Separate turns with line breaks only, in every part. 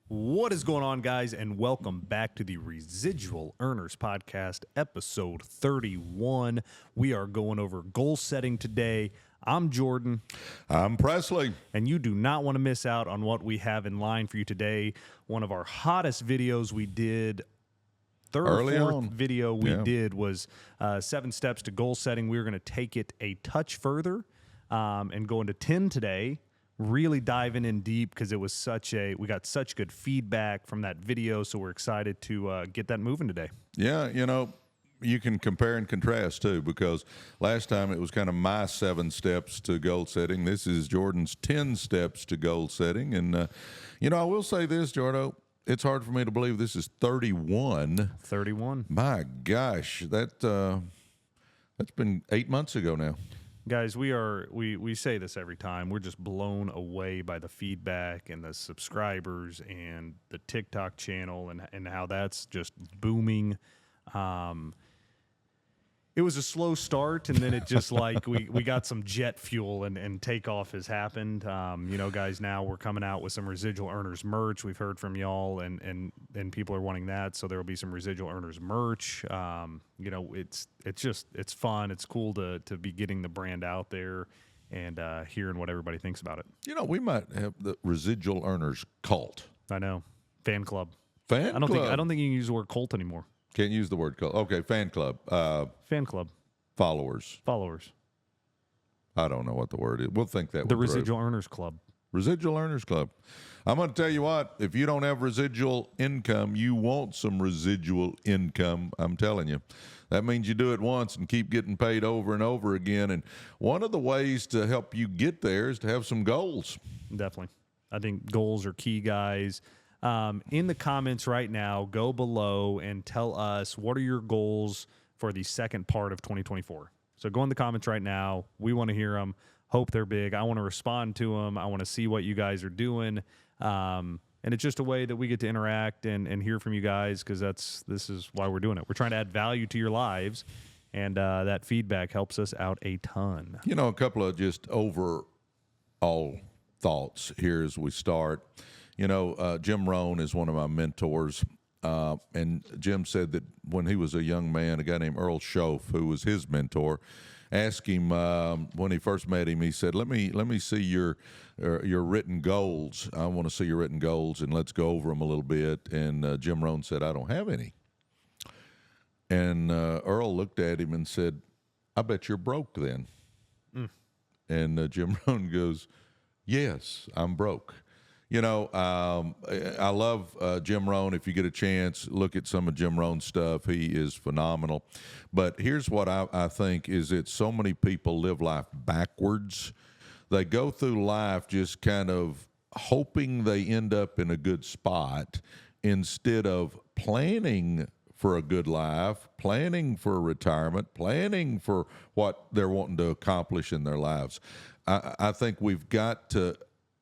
What is going on, guys, and welcome back to the Residual Earners Podcast, episode 31. We are going over goal setting today. I'm Jordan.
I'm Presley.
And you do not want to miss out on what we have in line for you today. One of our hottest videos we did, third
Early
or fourth
on.
video we did was 7 steps to goal setting. We were going to take it a touch further and go into 10 today. Really diving in deep because it was we got such good feedback from that video, so we're excited to get that moving today.
Yeah, you can compare and contrast too, because last time it was kind of my 7 steps to goal setting. This is Jordan's 10 steps to goal setting. And, I will say this, Jordo, it's hard for me to believe this is 31.
31.
My gosh, that's been 8 months ago now.
Guys, we say this every time. We're just blown away by the feedback and the subscribers and the TikTok channel and how that's just booming. It was a slow start, and then it just we got some jet fuel and takeoff has happened. Guys, now we're coming out with some Residual Earners merch. We've heard from y'all, and people are wanting that, so there will be some Residual Earners merch. It's fun. It's cool to be getting the brand out there and hearing what everybody thinks about it.
We might have the Residual Earners cult.
I know, fan club.
I
don't think you can use the word cult anymore.
Can't use the word cult. Okay, fan club.
Fan club.
Followers. I don't know what the word is. We'll think that
the Residual Earners Club.
Residual Earners Club. I'm going to tell you what, if you don't have residual income, you want some residual income, I'm telling you. That means you do it once and keep getting paid over and over again. And one of the ways to help you get there is to have some goals.
Definitely. I think goals are key, guys. In the comments right now, go below and tell us what are your goals for the second part of 2024. So go in the comments right now. We want to hear them. Hope they're big. I want to respond to them. I want to see what you guys are doing. And it's just a way that we get to interact and hear from you guys, because this is why we're doing it. We're trying to add value to your lives, and that feedback helps us out a ton.
A couple of just overall thoughts here as we start. Jim Rohn is one of my mentors, and Jim said that when he was a young man, a guy named Earl Schoaf, who was his mentor, asked him when he first met him. He said, "Let me see your written goals. I want to see your written goals, and let's go over them a little bit." And Jim Rohn said, "I don't have any." And Earl looked at him and said, "I bet you're broke then." And Jim Rohn goes, "Yes, I'm broke." I love Jim Rohn. If you get a chance, look at some of Jim Rohn's stuff. He is phenomenal. But here's what I think is that so many people live life backwards. They go through life just kind of hoping they end up in a good spot instead of planning for a good life, planning for retirement, planning for what they're wanting to accomplish in their lives. I think we've got to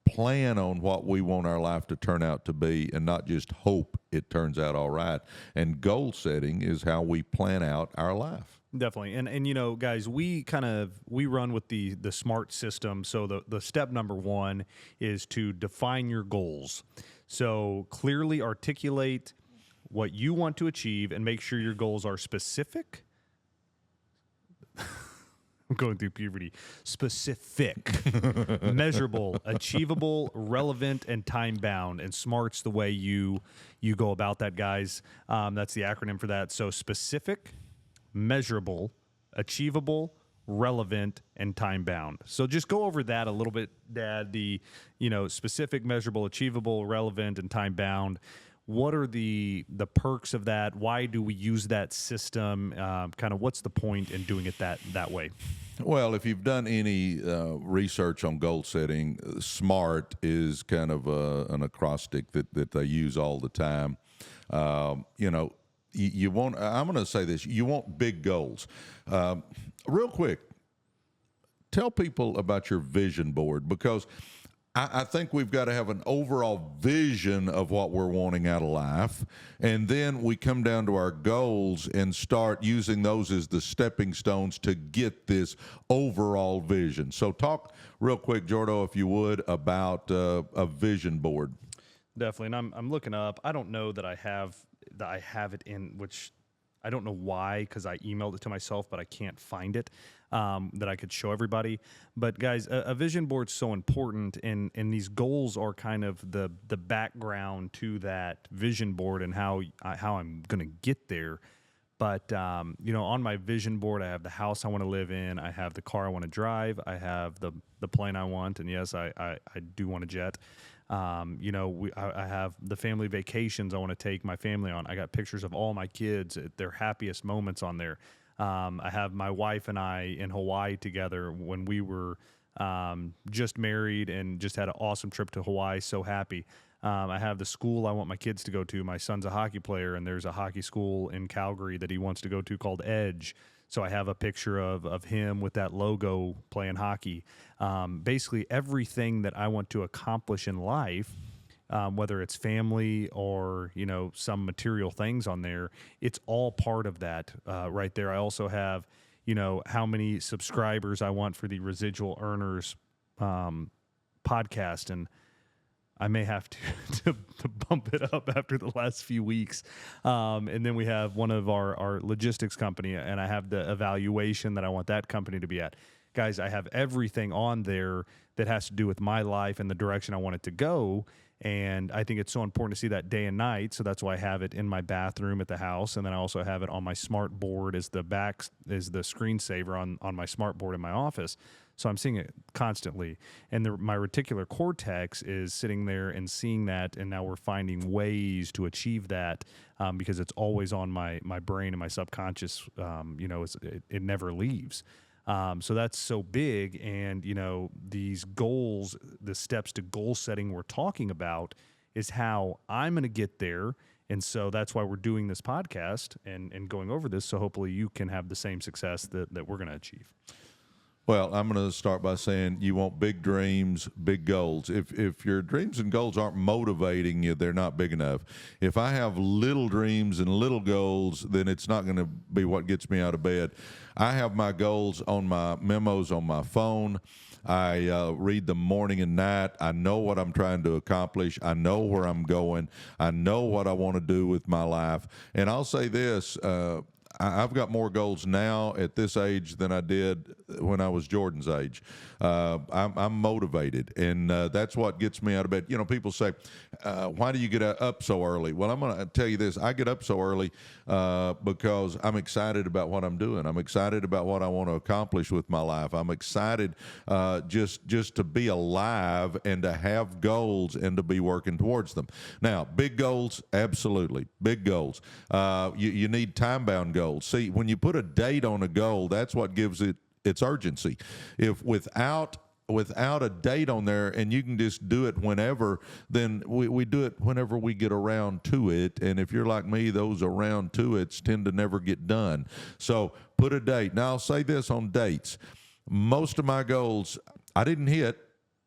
plan on what we want our life to turn out to be and not just hope it turns out all right. And goal setting is how we plan out our life.
Definitely. And guys, we run with the SMART system. So the step number 1 is to define your goals. So clearly articulate what you want to achieve and make sure your goals are specific. I'm going through puberty. Specific, measurable, achievable, relevant, and time-bound. And SMART's the way you go about that, guys. That's the acronym for that. So specific, measurable, achievable, relevant, and time-bound. So just go over that a little bit, Dad. The specific, measurable, achievable, relevant, and time-bound. What are the perks of that? Why do we use that system? Kind of what's the point in doing it that way?
Well, if you've done any research on goal setting, SMART is kind of an acrostic that they use all the time. You want, I'm going to say this, you want big goals. Real quick, tell people about your vision board, because I think we've got to have an overall vision of what we're wanting out of life, and then we come down to our goals and start using those as the stepping stones to get this overall vision. So talk real quick, Jordo, if you would, about a vision board.
Definitely, and I'm looking up. I don't know that I have it in, which I don't know why, because I emailed it to myself, but I can't find it, that I could show everybody. But guys, a vision board's so important, and these goals are kind of the background to that vision board and how I'm gonna get there. But on my vision board, I have the house I want to live in, I have the car I want to drive, I have the plane I want, and yes, I do want a jet. I have the family vacations I want to take my family on. I got pictures of all my kids at their happiest moments on there. I have my wife and I in Hawaii together when we were just married and just had an awesome trip to Hawaii. So happy. I have the school I want my kids to go to. My son's a hockey player, and there's a hockey school in Calgary that he wants to go to called Edge. So I have a picture of him with that logo playing hockey. Basically, everything that I want to accomplish in life, whether it's family or some material things on there, it's all part of that right there. I also have how many subscribers I want for the Residual Earners podcast, and I may have to bump it up after the last few weeks. And then we have one of our logistics company, and I have the evaluation that I want that company to be at. Guys, I have everything on there that has to do with my life and the direction I want it to go. And I think it's so important to see that day and night. So that's why I have it in my bathroom at the house. And then I also have it on my smart board as the screensaver on my smart board in my office. So I'm seeing it constantly. And my reticular cortex is sitting there and seeing that. And now we're finding ways to achieve that because it's always on my brain and my subconscious. It never leaves. So that's so big. And, these goals, the steps to goal setting we're talking about is how I'm going to get there. And so that's why we're doing this podcast and going over this. So hopefully you can have the same success that we're going to achieve.
Well, I'm going to start by saying you want big dreams, big goals. If your dreams and goals aren't motivating you, they're not big enough. If I have little dreams and little goals, then it's not going to be what gets me out of bed. I have my goals on my memos on my phone. I read them morning and night. I know what I'm trying to accomplish. I know where I'm going. I know what I want to do with my life. And I'll say this, I've got more goals now at this age than I did when I was Jordan's age. I'm motivated, and that's what gets me out of bed. People say, why do you get up so early? Well, I'm going to tell you this. I get up so early because I'm excited about what I'm doing. I'm excited about what I want to accomplish with my life. I'm excited just to be alive and to have goals and to be working towards them. Now, big goals, absolutely. Big goals. You need time-bound goals. See, when you put a date on a goal, that's what gives it its urgency. If without a date on there and you can just do it whenever, then we do it whenever we get around to it. And if you're like me, those around to it's tend to never get done. So put a date. Now, I'll say this on dates. Most of my goals, I didn't hit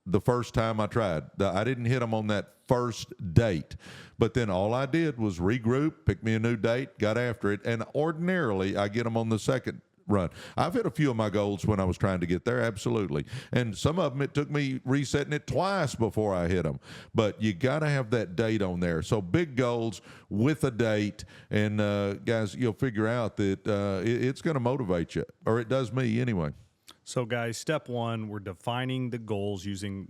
the first time I tried. I didn't hit them on that first date. But then all I did was regroup, pick me a new date, got after it, and ordinarily I get them on the second run. I've hit a few of my goals when I was trying to get there, absolutely. And some of them, it took me resetting it twice before I hit them. But you got to have that date on there. So big goals with a date, and guys, you'll figure out that it's going to motivate you, or it does me anyway.
So, guys, step one, we're defining the goals using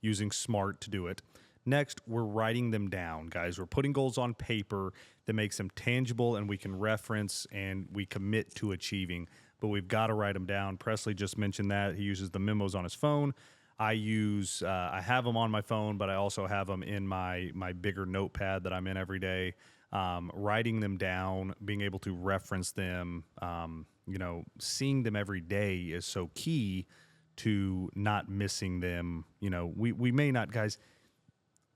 using SMART to do it. Next, we're writing them down, guys. We're putting goals on paper that makes them tangible and we can reference and we commit to achieving. But we've got to write them down. Presley just mentioned that. He uses the memos on his phone. I have them on my phone, but I also have them in my bigger notepad that I'm in every day. Writing them down, being able to reference them, seeing them every day is so key to not missing them. We may not, guys,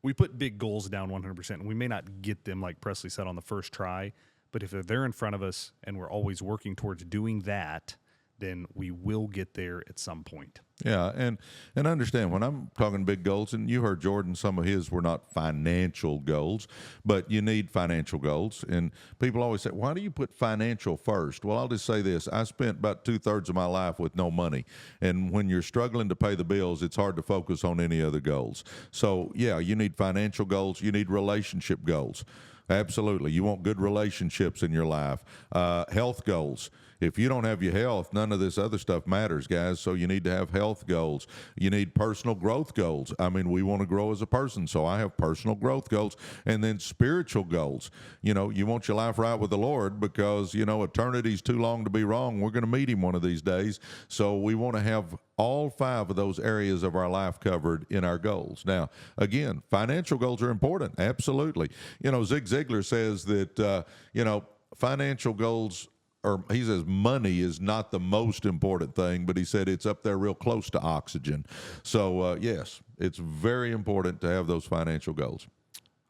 we put big goals down 100%, and we may not get them, like Presley said, on the first try. But if they're in front of us and we're always working towards doing that, then we will get there at some point.
Yeah, and understand when I'm talking big goals, and you heard Jordan, some of his were not financial goals, but you need financial goals. And people always say, "Why do you put financial first?" Well, I'll just say this: I spent about 2/3 of my life with no money, and when you're struggling to pay the bills, it's hard to focus on any other goals. So, yeah, you need financial goals. You need relationship goals. Absolutely, you want good relationships in your life. Health goals. If you don't have your health, none of this other stuff matters, guys. So you need to have health goals. You need personal growth goals. I mean, we want to grow as a person, so I have personal growth goals. And then spiritual goals. You know, you want your life right with the Lord because, you know, eternity's too long to be wrong. We're going to meet him one of these days. So we want to have all 5 of those areas of our life covered in our goals. Now, again, financial goals are important. Absolutely. You know, Zig Ziglar says that, you know, financial goals, or he says money is not the most important thing, but he said it's up there real close to oxygen. So, yes, it's very important to have those financial goals.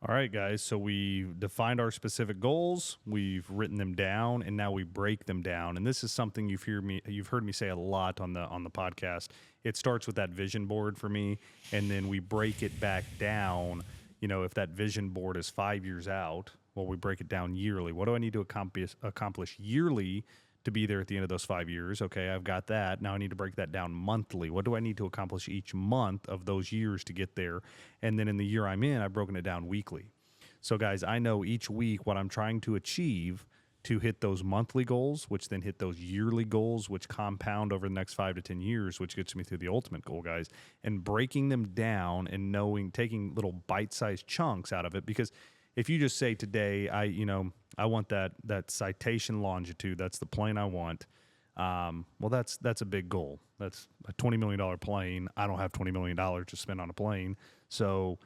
All right, guys. So we've defined our specific goals, we've written them down, and now we break them down. And this is something you've heard me say a lot on the podcast. It starts with that vision board for me, and then we break it back down. You know, if that vision board is 5 years out, well, we break it down yearly. What do I need to accomplish yearly to be there at the end of those 5 years? Okay, I've got that. Now I need to break that down monthly. What do I need to accomplish each month of those years to get there? And then in the year I'm in, I've broken it down weekly. So, guys, I know each week what I'm trying to achieve to hit those monthly goals, which then hit those yearly goals, which compound over the next 5 to 10 years, which gets me to the ultimate goal, guys. And breaking them down and taking little bite-sized chunks out of it, because if you just say today, I want that citation longitude, that's the plane I want. Well, that's a big goal. That's a $20 million plane. I don't have $20 million to spend on a plane. So,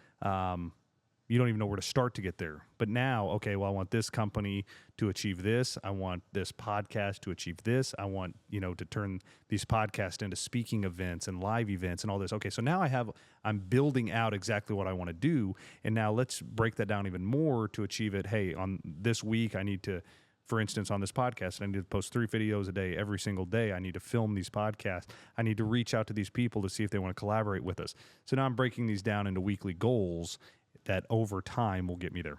you don't even know where to start to get there. But now, okay, well, I want this company to achieve this. I want this podcast to achieve this. I want, to turn these podcasts into speaking events and live events and all this. Okay, so now I'm building out exactly what I want to do. And now let's break that down even more to achieve it. Hey, on this week, I need to, for instance, on this podcast, I need to post 3 videos a day every single day. I need to film these podcasts. I need to reach out to these people to see if they want to collaborate with us. So now I'm breaking these down into weekly goals that over time will get me there.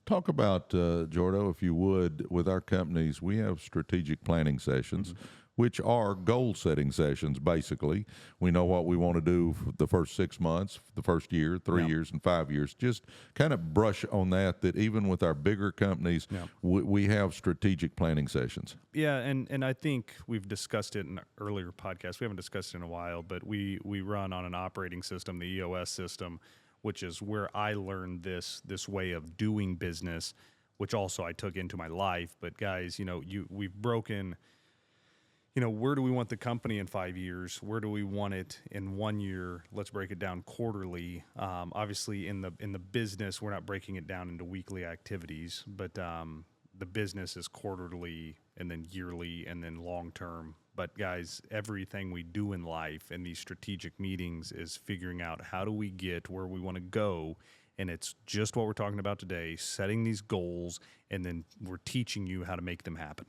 Talk about, Jordo, if you would, with our companies, we have strategic planning sessions, which are goal-setting sessions, basically. We know what we want to do for the first 6 months, the first year, 3 years, and 5 years. Just kind of brush on that even with our bigger companies, we have strategic planning sessions.
Yeah, and I think we've discussed it in earlier podcasts. We haven't discussed it in a while, but we run on an operating system, the EOS system, which is where I learned this way of doing business, which also I took into my life. But guys, we've broken, where do we want the company in 5 years? Where do we want it in 1 year? Let's break it down quarterly. Obviously, in the business, we're not breaking it down into weekly activities, but the business is quarterly and then yearly and then long term. But guys, everything we do in life in these strategic meetings is figuring out how do we get where we want to go. And it's just what we're talking about today, setting these goals, and then we're teaching you how to make them happen.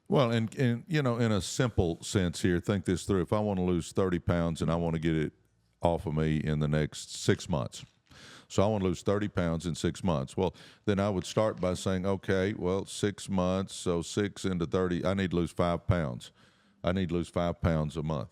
Well, and in a simple sense here, think this through. If I want to lose 30 pounds and I want to get it off of me in the next 6 months, so I want to lose 30 pounds in 6 months. Well, then I would start by saying, okay, well, 6 months, so 6 into 30, I need to lose 5 pounds. I need to lose 5 pounds a month.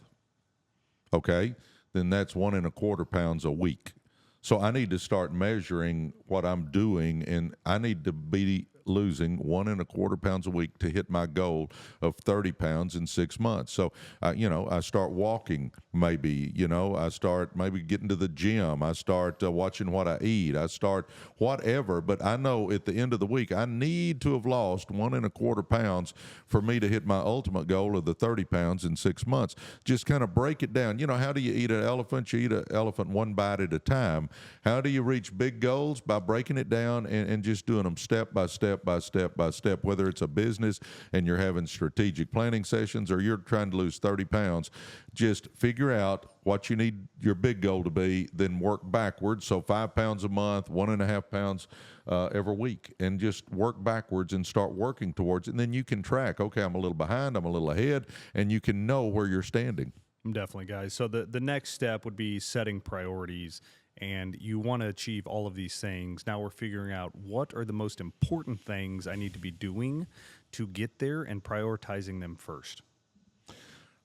Okay, then that's 1.25 pounds a week. So I need to start measuring what I'm doing, and I need to be losing 1.25 pounds a week to hit my goal of 30 pounds in 6 months. So, I start walking, maybe, I start maybe getting to the gym. I start watching what I eat. I start whatever. But I know at the end of the week, I need to have lost 1.25 pounds for me to hit my ultimate goal of the 30 pounds in 6 months. Just kind of break it down. How do you eat an elephant? You eat an elephant one bite at a time. How do you reach big goals? By breaking it down and just doing them step by step by step by step, whether it's a business and you're having strategic planning sessions or you're trying to lose 30 pounds, just figure out what you need your big goal to be, then work backwards. So 5 pounds a month, 1.5 pounds every week, and just work backwards and start working towards it. And then you can track, okay, I'm a little behind, I'm a little ahead, and you can know where you're standing.
Definitely, guys. So the next step would be setting priorities, and you want to achieve all of these things. Now we're figuring out what are the most important things I need to be doing to get there and prioritizing them first.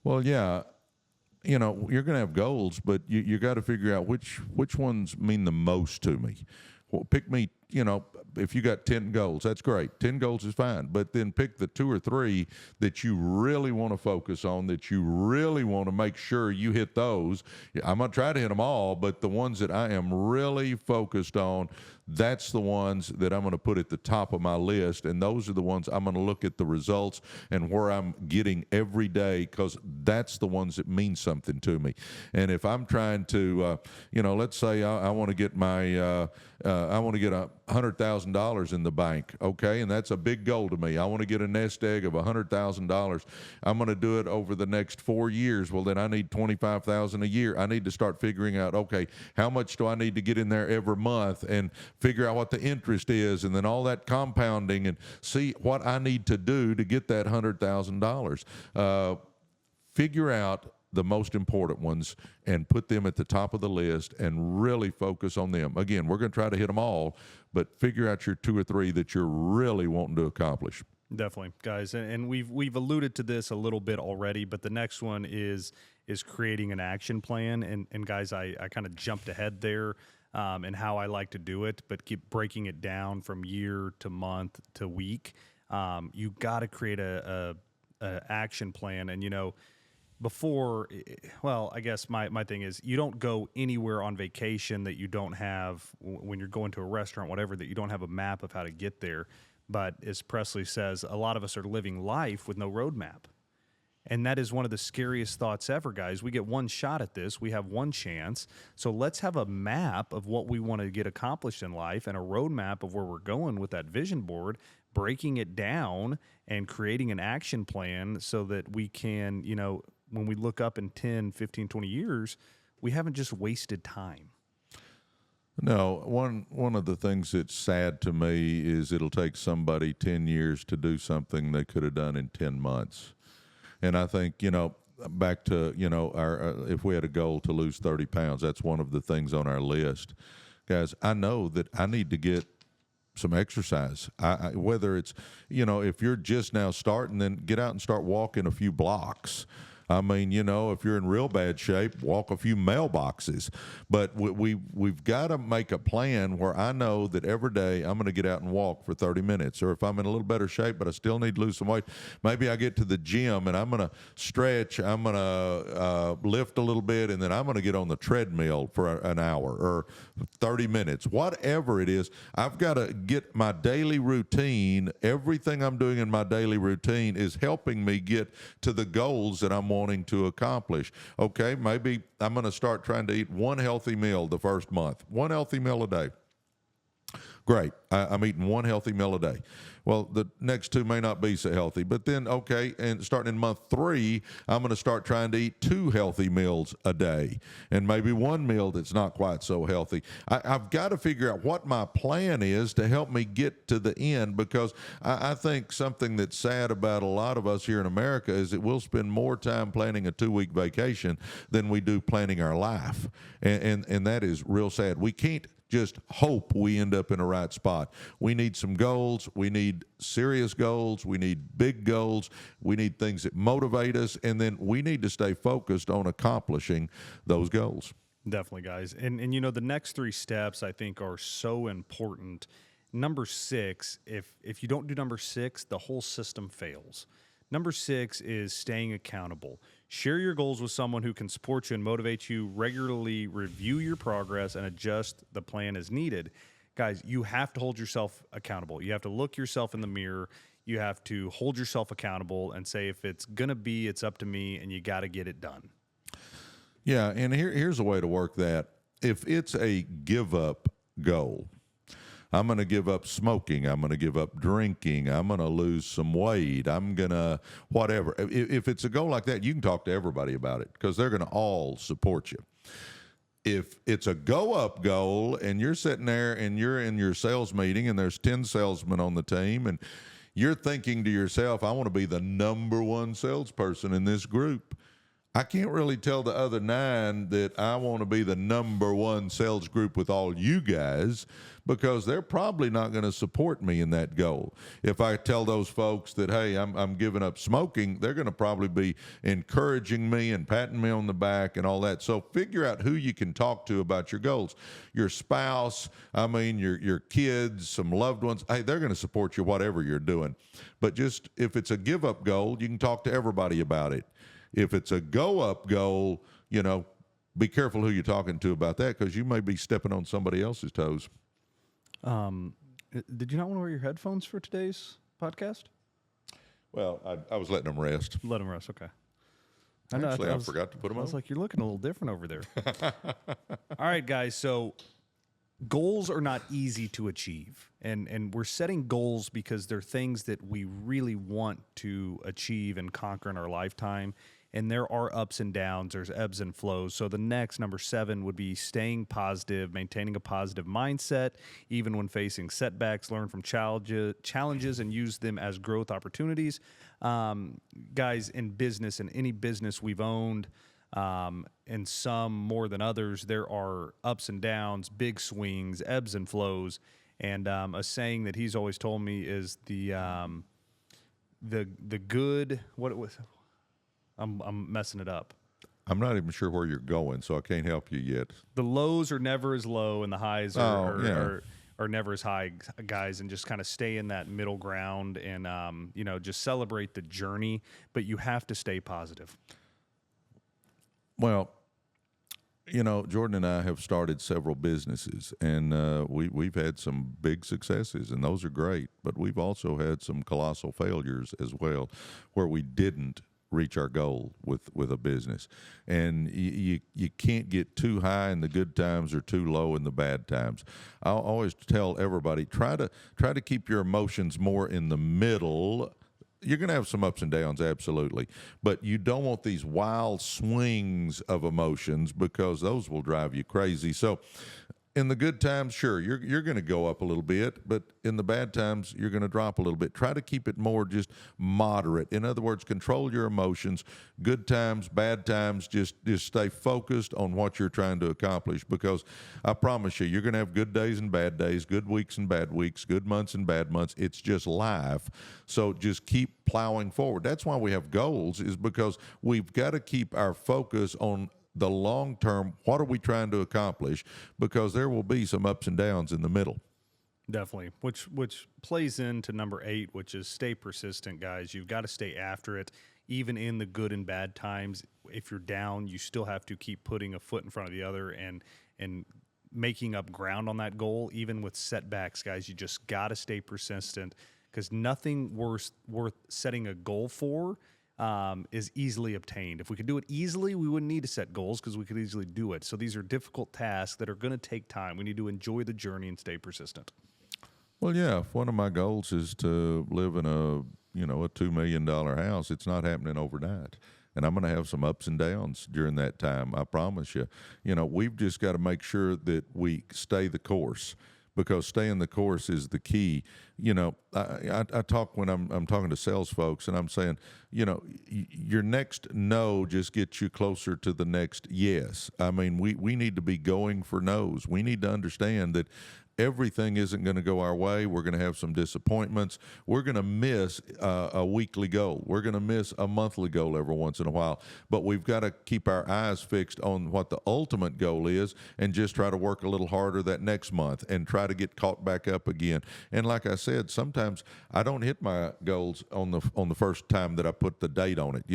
Well, yeah, you're going to have goals, but you got to figure out which ones mean the most to me. Well, pick me, if you got 10 goals, that's great. 10 goals is fine, but then pick the 2 or 3 that you really want to focus on, that you really want to make sure you hit those. I'm going to try to hit them all, but the ones that I am really focused on, that's the ones that I'm going to put at the top of my list. And those are the ones I'm going to look at the results and where I'm getting every day, because that's the ones that mean something to me. And if I'm trying to, let's say I want to get I want to get $100,000 in the bank, okay, and that's a big goal to me. I want to get a nest egg of $100,000. I'm going to do it over the next 4 years. Well, then I need $25,000 a year. I need to start figuring out, okay, how much do I need to get in there every month, and figure out what the interest is, and then all that compounding, and see what I need to do to get that $100,000. Figure out the most important ones and put them at the top of the list and really focus on them. Again, we're going to try to hit them all, but figure out your 2 or 3 that you're really wanting to accomplish.
Definitely, guys, and we've alluded to this a little bit already, but the next one is creating an action plan. And guys, I kind of jumped ahead there, and how I like to do it, but keep breaking it down from year to month to week. You got to create a action plan, and before, well, I guess my thing is, you don't go anywhere on vacation that you don't have, when you're going to a restaurant, whatever, that you don't have a map of how to get there. But as Presley says, a lot of us are living life with no roadmap. And that is one of the scariest thoughts ever, guys. We get one shot at this. We have one chance. So let's have a map of what we want to get accomplished in life, and a roadmap of where we're going with that vision board, breaking it down and creating an action plan so that we can, when we look up in 10, 15, 20 years, we haven't just wasted time.
No, one of the things that's sad to me is it'll take somebody 10 years to do something they could have done in 10 months. And I think, back to, our if we had a goal to lose 30 pounds, that's one of the things on our list. Guys, I know that I need to get some exercise. Whether it's, if you're just now starting, then get out and start walking a few blocks. I mean, if you're in real bad shape, walk a few mailboxes. But we've got to make a plan where I know that every day I'm going to get out and walk for 30 minutes. Or if I'm in a little better shape, but I still need to lose some weight, maybe I get to the gym and I'm going to stretch, I'm going to lift a little bit, and then I'm going to get on the treadmill for an hour or 30 minutes. Whatever it is, I've got to get my daily routine. Everything I'm doing in my daily routine is helping me get to the goals that I'm wanting to accomplish. Okay, maybe I'm going to start trying to eat one healthy meal the first month, one healthy meal a day. Great, I'm eating one healthy meal a day. Well, the next 2 may not be so healthy, but then, okay, and starting in month 3, I'm going to start trying to eat 2 healthy meals a day, and maybe one meal that's not quite so healthy. I've got to figure out what my plan is to help me get to the end, because I think something that's sad about a lot of us here in America is that we'll spend more time planning a 2-week vacation than we do planning our life, and that is real sad. We can't just hope we end up in a right spot. We need some goals. We need serious goals. We need big goals. We need things that motivate us. And then we need to stay focused on accomplishing those goals.
Definitely, guys. And the next 3 steps I think are so important. Number 6, if you don't do number 6, the whole system fails. Number 6 is staying accountable. Share your goals with someone who can support you and motivate you. Regularly review your progress and adjust the plan as needed. Guys, you have to hold yourself accountable. You have to look yourself in the mirror. You have to hold yourself accountable and say, if it's going to be, it's up to me, and you got to get it done.
Yeah, and here's a way to work that. If it's a give-up goal, I'm going to give up smoking, I'm going to give up drinking, I'm going to lose some weight, I'm going to whatever. If it's a goal like that, you can talk to everybody about it, because they're going to all support you. If it's a go-up goal and you're sitting there and you're in your sales meeting and there's 10 salesmen on the team and you're thinking to yourself, I want to be the number 1 salesperson in this group, I can't really tell the other 9 that I want to be the number 1 sales group with all you guys, because they're probably not going to support me in that goal. If I tell those folks that, hey, I'm giving up smoking, they're going to probably be encouraging me and patting me on the back and all that. So figure out who you can talk to about your goals. Your spouse, your kids, some loved ones, hey, they're going to support you whatever you're doing. But just if it's a give up goal, you can talk to everybody about it. If it's a go-up goal, be careful who you're talking to about that, because you may be stepping on somebody else's toes.
Did you not want to wear your headphones for today's podcast?
Well, I was letting them rest.
Let them rest, okay.
Actually, I forgot to put them on.
I was like, you're looking a little different over there. All right, guys, so goals are not easy to achieve. And we're setting goals because they're things that we really want to achieve and conquer in our lifetime. And there are ups and downs, there's ebbs and flows. So the next, number 7, would be staying positive, maintaining a positive mindset, even when facing setbacks. Learn from challenges and use them as growth opportunities. Guys, in business, in any business we've owned, and some more than others, there are ups and downs, big swings, ebbs and flows. And a saying that he's always told me is the good, what it was. I'm messing it up.
I'm not even sure where you're going, so I can't help you yet.
The lows are never as low, and the highs are never as high, guys. And just kind of stay in that middle ground, and just celebrate the journey. But you have to stay positive.
Well, Jordan and I have started several businesses, and we've had some big successes, and those are great. But we've also had some colossal failures as well, where we didn't reach our goal with a business. And you can't get too high in the good times or too low in the bad times. I'll always tell everybody, try to keep your emotions more in the middle. You're going to have some ups and downs, absolutely, but you don't want these wild swings of emotions, because those will drive you crazy. So in the good times, sure, you're going to go up a little bit, but in the bad times, you're going to drop a little bit. Try to keep it more just moderate. In other words, control your emotions. Good times, bad times, just stay focused on what you're trying to accomplish, because I promise you, you're going to have good days and bad days, good weeks and bad weeks, good months and bad months. It's just life. So just keep plowing forward. That's why we have goals, is because we've got to keep our focus on the long term. What are we trying to accomplish? Because there will be some ups and downs in the middle.
Definitely, which plays into number 8, which is stay persistent, guys. You've got to stay after it, even in the good and bad times. If you're down, you still have to keep putting a foot in front of the other and making up ground on that goal. Even with setbacks, guys, you just got to stay persistent, because nothing worth setting a goal for is easily obtained. If we could do it easily, we wouldn't need to set goals, because we could easily do it. So these are difficult tasks that are going to take time. We need to enjoy the journey and stay persistent.
Well, yeah, if one of my goals is to live in a $2 million house, it's not happening overnight. And I'm going to have some ups and downs during that time, I promise you. We've just got to make sure that we stay the course, because staying the course is the key. I talk when I'm talking to sales folks, and I'm saying, your next no just gets you closer to the next yes. We need to be going for no's. We need to understand that everything isn't going to go our way. We're going to have some disappointments. We're going to miss a weekly goal. We're going to miss a monthly goal every once in a while. But we've got to keep our eyes fixed on what the ultimate goal is, and just try to work a little harder that next month and try to get caught back up again. And like I said, sometimes I don't hit my goals on the first time that I put the date on it.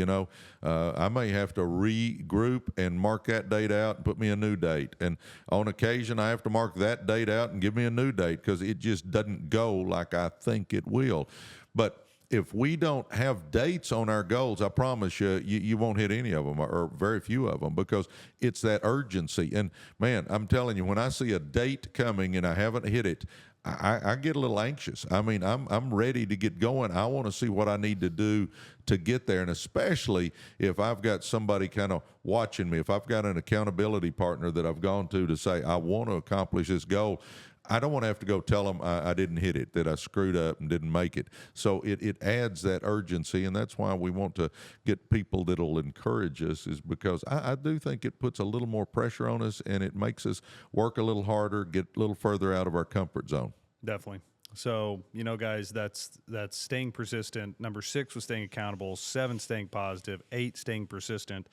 I may have to regroup and mark that date out and put me a new date. And on occasion, I have to mark that date out and give me a new date, because it just doesn't go like I think it will. But if we don't have dates on our goals, I promise you won't hit any of them, or very few of them, because it's that urgency. And man, I'm telling you, when I see a date coming and I haven't hit it, I get a little anxious. I'm ready to get going. I want to see what I need to do to get there. And especially if I've got somebody kind of watching me, if I've got an accountability partner that I've gone to say, I want to accomplish this goal, I don't want to have to go tell them I didn't hit it, that I screwed up and didn't make it. So it adds that urgency, and that's why we want to get people that'll encourage us, is because I do think it puts a little more pressure on us, and it makes us work a little harder, get a little further out of our comfort zone.
Definitely. So, guys, that's staying persistent. Number 6 was staying accountable. 7, staying positive. 8, staying persistent.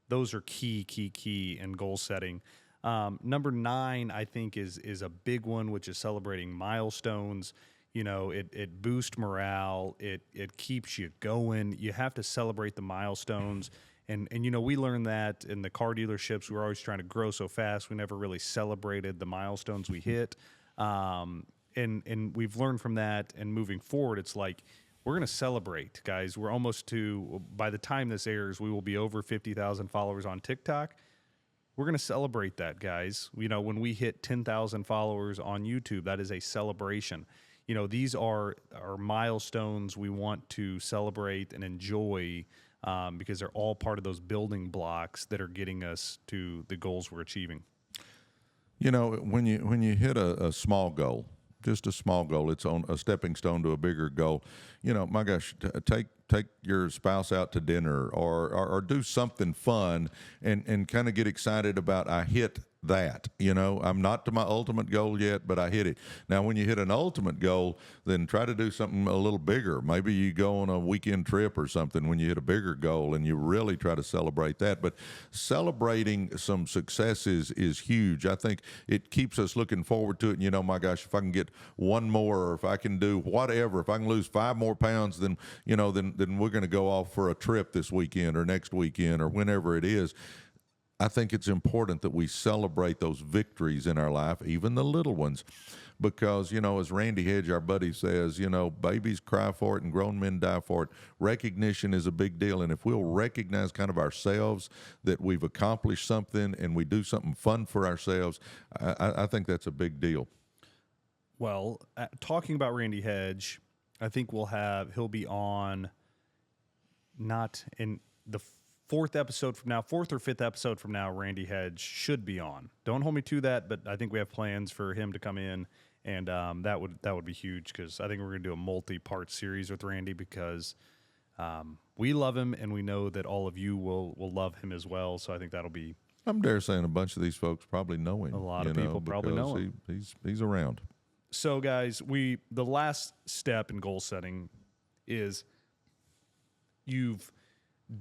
Those are key in goal setting. Number 9, I think, is a big one, which is celebrating milestones. It boosts morale. It keeps you going. You have to celebrate the milestones. And we learned that in the car dealerships. We were always trying to grow so fast. We never really celebrated the milestones we hit. And we've learned from that, and moving forward, it's like we're going to celebrate, guys. We're almost by the time this airs, we will be over 50,000 followers on TikTok. We're going to celebrate that, guys. When we hit 10,000 followers on YouTube, that is a celebration. These are milestones we want to celebrate and enjoy because they're all part of those building blocks that are getting us to the goals we're achieving.
When you hit a small goal, just a small goal, it's on a stepping stone to a bigger goal. My gosh, take your spouse out to dinner or do something fun and kind of get excited about, I hit that. I'm not to my ultimate goal yet, but I hit it. Now, when you hit an ultimate goal, then try to do something a little bigger. Maybe you go on a weekend trip or something when you hit a bigger goal, and you really try to celebrate that. But celebrating some successes is huge. I think it keeps us looking forward to it. And, my gosh, if I can get one more, or if I can do whatever, if I can lose 5 more pounds, then we're going to go off for a trip this weekend or next weekend or whenever it is. I think it's important that we celebrate those victories in our life, even the little ones, because, as Randy Hedge, our buddy, says, babies cry for it and grown men die for it. Recognition is a big deal. And if we'll recognize kind of ourselves that we've accomplished something and we do something fun for ourselves, I think that's a big deal.
Well, talking about Randy Hedge, I think he'll be on not in the 4th or 5th episode from now. Randy Hedge should be on. Don't hold me to that, but I think we have plans for him to come in, and that would be huge, because I think we're going to do a multi-part series with Randy, because we love him, and we know that all of you will love him as well. So I think that'll be.
I'm dare saying a bunch of these folks probably know him.
A lot of people probably know him.
He's around.
So, guys, the last step in goal setting is you've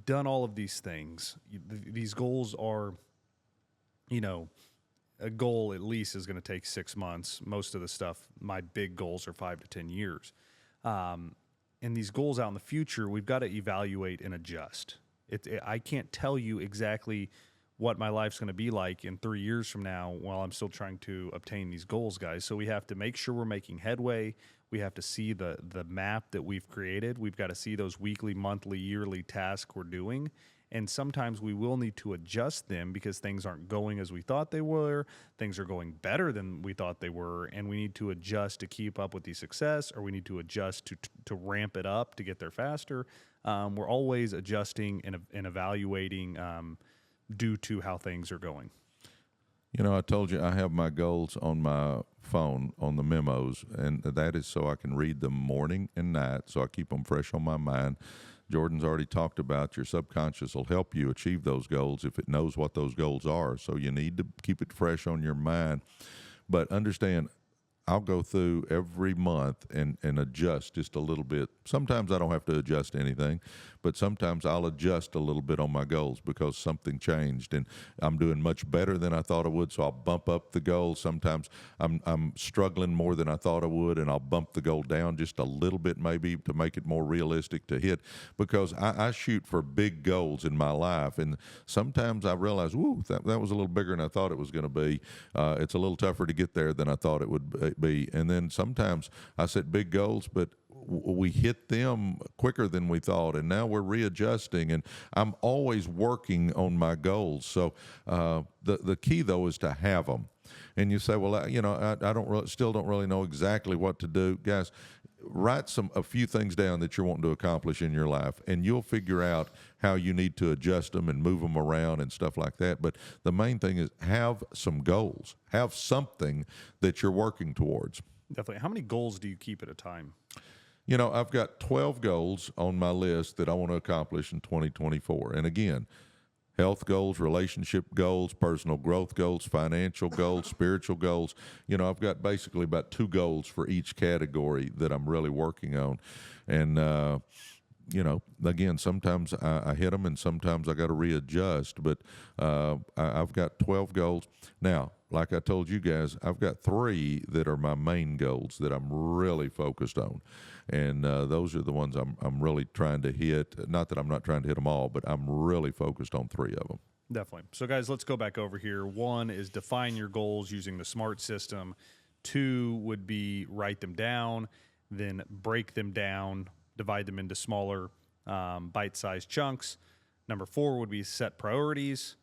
done all of these things. These goals are, a goal at least is going to take 6 months. Most of the stuff, my big goals are 5 to 10 years. And these goals out in the future, we've got to evaluate and adjust. I can't tell you exactly what my life's going to be like in 3 years from now while I'm still trying to obtain these goals, guys. So we have to make sure we're making headway. We have to see the map that we've created. We've got to see those weekly, monthly, yearly tasks we're doing. And sometimes we will need to adjust them because things aren't going as we thought they were. Things are going better than we thought they were. And we need to adjust to keep up with the success, or we need to adjust to ramp it up to get there faster. We're always adjusting and evaluating due to how things are going.
I told you I have my goals on my phone on the memos, and that is so I can read them morning and night, so I keep them fresh on my mind. Jordan's already talked about your subconscious will help you achieve those goals if it knows what those goals are, so you need to keep it fresh on your mind. But understand, I'll go through every month and adjust just a little bit. Sometimes I don't have to adjust anything, but sometimes I'll adjust a little bit on my goals because something changed and I'm doing much better than I thought I would, so I'll bump up the goal. Sometimes I'm struggling more than I thought I would, and I'll bump the goal down just a little bit maybe to make it more realistic to hit, because I shoot for big goals in my life, and sometimes I realize, that was a little bigger than I thought it was going to be. It's a little tougher to get there than I thought it would be. And then sometimes I set big goals, but we hit them quicker than we thought, and now we're readjusting, and I'm always working on my goals. So the key, though, is to have them. And you say, well, I still don't really know exactly what to do. Guys, write a few things down that you're wanting to accomplish in your life, and you'll figure out how you need to adjust them and move them around and stuff like that. But the main thing is have some goals, have something that you're working towards.
Definitely. How many goals do you keep at a time?
You know, I've got 12 goals on my list that I want to accomplish in 2024. And again, health goals, relationship goals, personal growth goals, financial goals, spiritual goals. You know, I've got basically about 2 goals for each category that I'm really working on. And, you know, again, sometimes I hit them and sometimes I got to readjust. But I've got 12 goals. Now, like I told you guys, I've got 3 that are my main goals that I'm really focused on. And those are the ones I'm really trying to hit. Not that I'm not trying to hit them all, but I'm really focused on 3 of them.
Definitely. So, guys, let's go back over here. 1 is define your goals using the SMART system. 2 would be write them down, then break them down, divide them into smaller bite-sized chunks. Number 4 would be set priorities.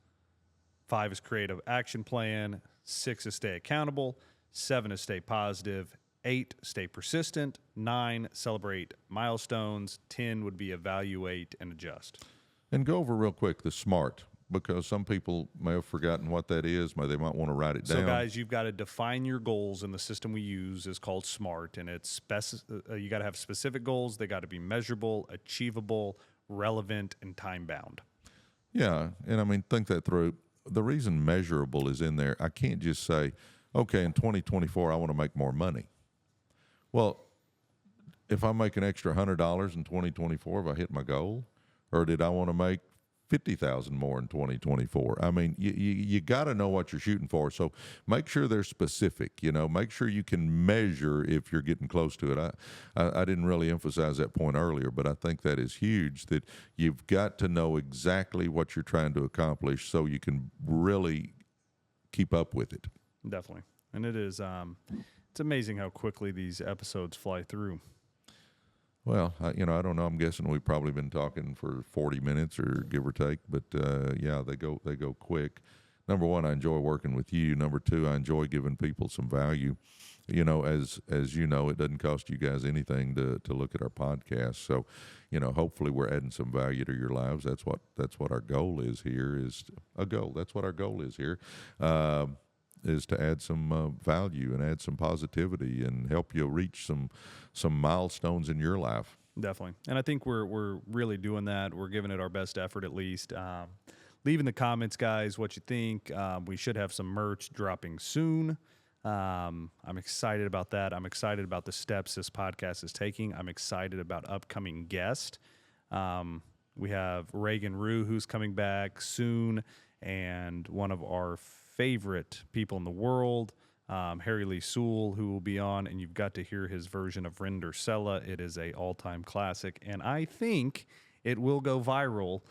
5 is create an action plan. 6 is stay accountable. 7 is stay positive. 8, stay persistent. 9, celebrate milestones. 10 would be evaluate and adjust.
And go over real quick the SMART, because some people may have forgotten what that is. They might want to write it down.
So, guys, you've got to define your goals, and the system we use is called SMART, and it's you got to have specific goals. They got to be measurable, achievable, relevant, and time-bound.
Yeah, and I mean, think that through. The reason measurable is in there, I can't just say, okay, in 2024, I want to make more money. Well, if I make an extra $100 in 2024, have I hit my goal? Or did I want to make $50,000 more in 2024? I mean, you got to know what you're shooting for. So make sure they're specific. You know, make sure you can measure if you're getting close to it. I didn't really emphasize that point earlier, but I think that is huge. That you've got to know exactly what you're trying to accomplish so you can really keep up with it.
Definitely, and it is. It's amazing how quickly these episodes fly through.
Well, I don't know. I'm guessing we've probably been talking for 40 minutes or give or take, but yeah, they go quick. Number 1, I enjoy working with you. Number 2, I enjoy giving people some value. You know, as you know, it doesn't cost you guys anything to look at our podcast. So, you know, hopefully we're adding some value to your lives. That's what our goal is here. That's what our goal is here. Is to add some value and add some positivity and help you reach some milestones in your life.
Definitely. And I think we're really doing that. We're giving it our best effort, at least. Leave in the comments, guys, what you think. We should have some merch dropping soon. I'm excited about that. I'm excited about the steps this podcast is taking. I'm excited about upcoming guests. We have Reagan Rue, who's coming back soon, and one of our favorite people in the world, Harry Lee Sewell, who will be on, and you've got to hear his version of Rindercella. It is a all-time classic, and I think it will go viral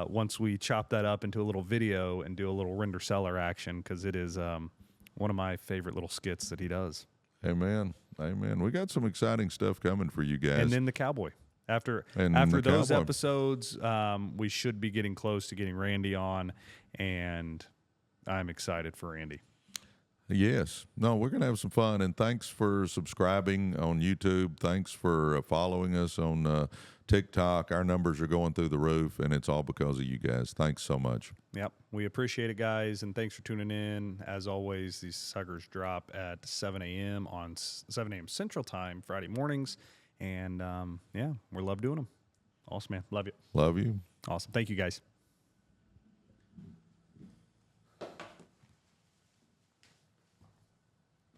once we chop that up into a little video and do a little Rindercella action, because it is one of my favorite little skits that he does.
Amen. We got some exciting stuff coming for you guys.
And then the cowboy. After those episodes, we should be getting close to getting Randy on, and I'm excited for Randy.
Yes. No, we're going to have some fun. And thanks for subscribing on YouTube. Thanks for following us on TikTok. Our numbers are going through the roof, and it's all because of you guys. Thanks so much.
Yep. We appreciate it, guys. And thanks for tuning in. As always, these suckers drop at 7 a.m. on 7 a.m. Central Time, Friday mornings. And, yeah, we love doing them. Awesome, man. Love you.
Love you.
Awesome. Thank you, guys.